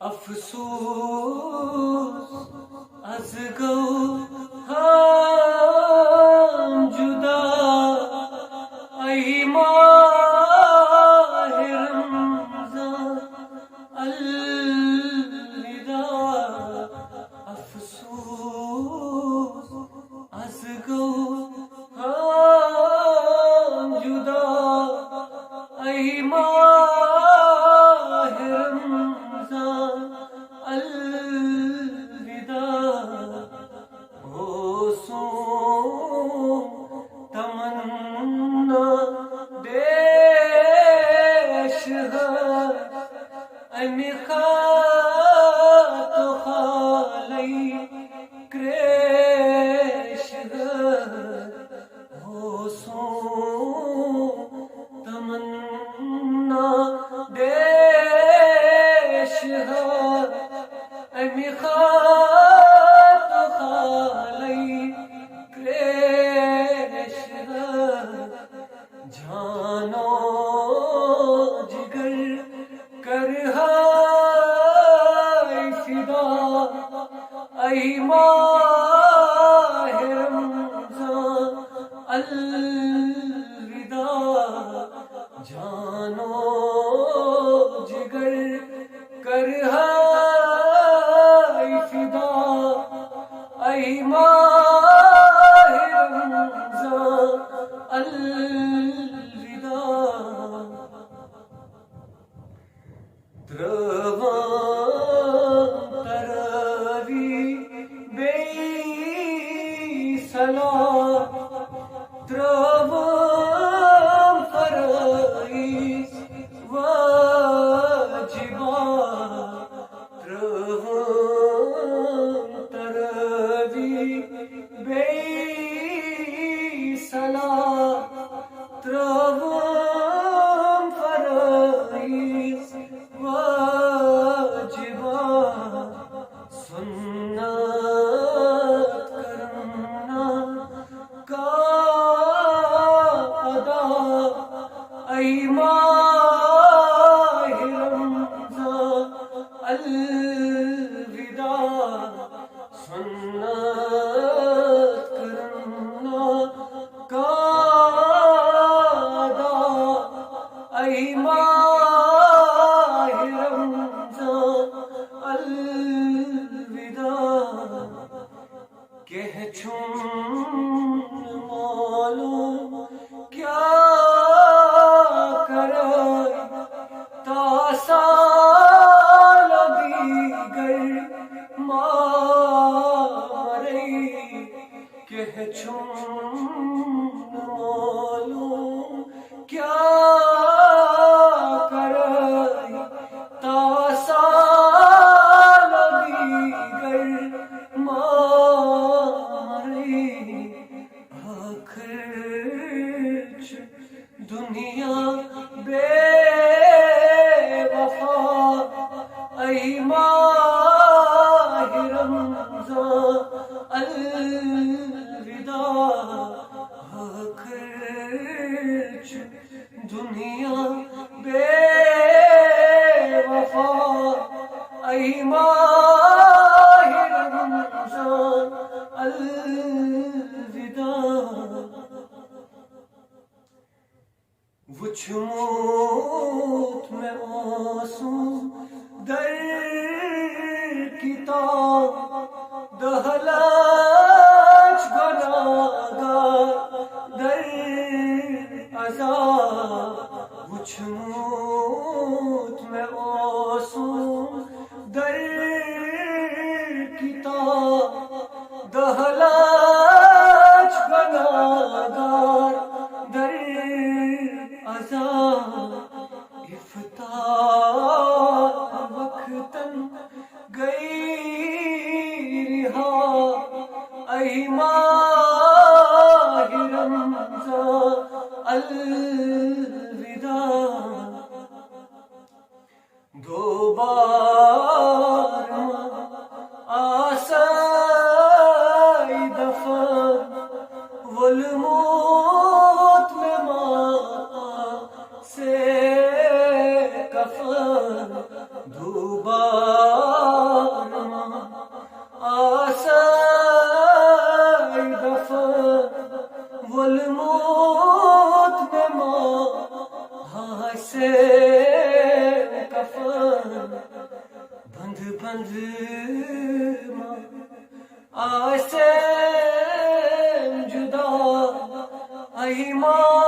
افسوس از گوهرم جدا ای ماه رمضان الوداع. افسوس از گوهرم جدا ای ماه رمضان الوداع. حسن تمنا دیش ہے ای میخواد و خالی کریش ہے. حسن تمنا دیش ہے ای میخواد و خالی کریش ہے. جانو جگر کر ہے فدا ای ماہ رمضان الوداع. جانو جگر کر ہے فدا ای ماہ رمضان الوداع. تروان تراوی بی صلاة تروان فرائض واجبات. تروان تراوی بی صلاة تروان فرائض واجبات. سنت کرنا کا ادا ای ماہ رمضان الوداع. سنت کرنا کا ادا ای ماہ رمضان الوداع. کہ چون معلوم کیا کرے تا سال دیگر ماری. کہ چون معلوم کیا کرے تا سال دیگر ماری. آخر دنیا بے وفا ای ماہ رمضان الوداع. آخر دنیا بے وفا ای ماہ رمضان الوداع. وچھ موت میں آنسوں در کتاب دہلچ گناہگار در عذاب. وچھ موت میں آنسوں در کتاب دہلچ گناہگار در عذاب. افطار وقتاً گئی رہا ای ماہ رمضان الوداع. دوبار آسائی دفن والموت میں ماں سے کفن. دوبار آج سے جدا ای ماں